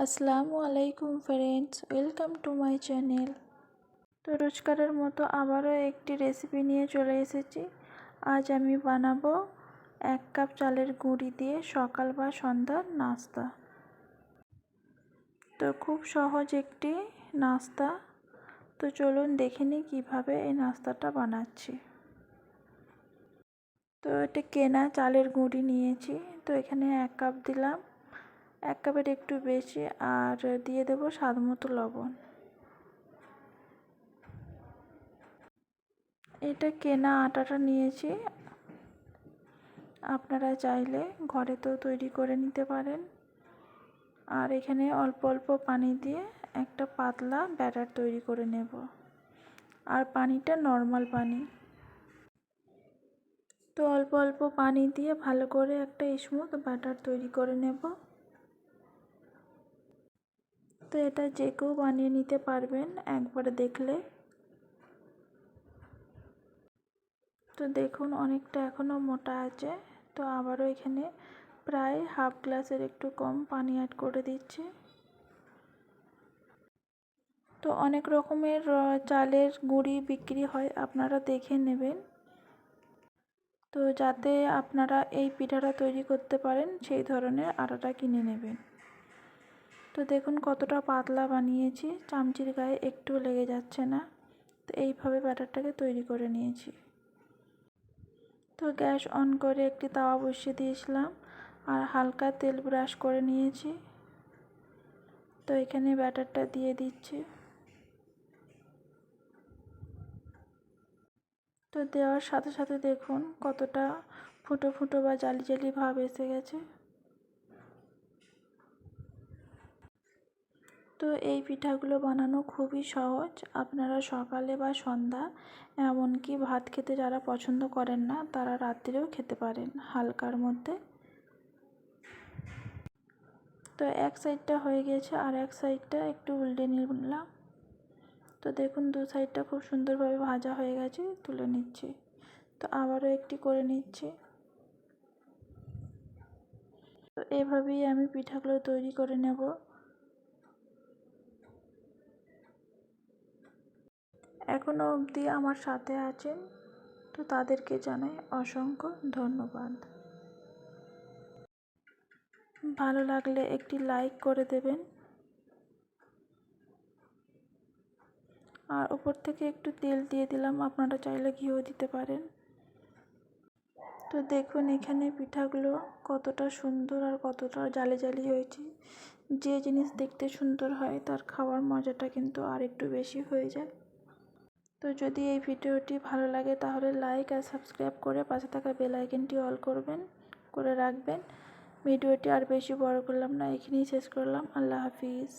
আসসালামু আলাইকুম friends, welcome to my channel. তো রোজকারের মতো আবারও একটি রেসিপি নিয়ে চলে এসেছি। আজ আমি বানাবো 1 কাপ চালের গুঁড়ি দিয়ে সকাল বা সন্ধ্যার নাস্তা। তো খুব সহজ একটি নাস্তা। তো চলুন দেখে নিই কীভাবে এই নাস্তাটা বানাচ্ছি। তো এটা কেনা চালের গুঁড়ি নিয়েছি। তো এখানে 1 কাপ দিলাম, 1 কাপের একটু বেশি, আর দিয়ে দেব স্বাদ মতো লবণ। এটা কেনা আটাটা নিয়েছি, আপনারা চাইলে ঘরে তো তৈরি করে নিতে পারেন। আর এখানে অল্প অল্প পানি দিয়ে একটা পাতলা ব্যাটার তৈরি করে নেব, আর পানিটা নর্মাল পানি। তো অল্প অল্প পানি দিয়ে ভালো করে একটা স্মুথ ব্যাটার তৈরি করে নেব। তো এটা যে কেউ বানিয়ে নিতে পারবেন একবারে দেখলে। তো দেখুন অনেকটা এখনও মোটা আছে। তো আবারও এখানে প্রায় হাফ গ্লাসের একটু কম পানি অ্যাড করে দিচ্ছি। তো অনেক রকমের চালের গুঁড়ি বিক্রি হয়, আপনারা দেখে নেবেন। তো যাতে আপনারা এই পিঠাটা তৈরি করতে পারেন সেই ধরনের আটাটা কিনে নেবেন। তো দেখুন কতটা পাতলা বানিয়েছি, চামচির গায়ে একটু লেগে যাচ্ছে না। তো এইভাবে ব্যাটারটাকে তৈরি করে নিয়েছি। তো গ্যাস অন করে একটি তাওয়া বসিয়ে দিয়েছিলাম, আর হালকা তেল ব্রাশ করে নিয়েছি। তো এখানে ব্যাটারটা দিয়ে দিচ্ছি। তো দেওয়ার সাথে সাথে দেখুন কতটা ফুটো ফুটো বা জালি জালি ভাব এসে গেছে। তো এই পিঠাগুলো বানানো খুবই সহজ। আপনারা সকালে বা সন্ধ্যা, এমনকি ভাত খেতে যারা পছন্দ করেন না তারা রাত্রেও খেতে পারেন হালকার মধ্যে। তো এক সাইডটা হয়ে গেছে, আর এক সাইডটা একটু উল্টে নিলাম। তো দেখুন দু সাইডটা খুব সুন্দরভাবে ভাজা হয়ে গেছে, তুলে নিচ্ছি। তো আবারও একটি করে নিচ্ছি। তো এভাবেই আমি পিঠাগুলো তৈরি করে নেব। এখনও অবধি আমার সাথে আছেন, তো তাদেরকে জানাই অসংখ্য ধন্যবাদ। ভালো লাগলে একটি লাইক করে দেবেন, আর উপর থেকে একটু তেল দিয়ে দিলাম, আপনারা চাইলে ঘিও দিতে পারেন। তো দেখুন এখানে পিঠাগুলো কতটা সুন্দর আর কতটা জালি জালি হয়েছে। যে জিনিস দেখতে সুন্দর হয় তার খাওয়ার মজাটা কিন্তু আর একটু বেশি হয়ে যায়। তো যদি এই ভিডিওটি ভালো লাগে তাহলে লাইক আর সাবস্ক্রাইব করে পাশে থাকা বেল আইকনটি অল করে রাখবেন। ভিডিওটি আর বেশি বড় করলাম না, এখানেই শেষ করলাম। আল্লাহ হাফিজ।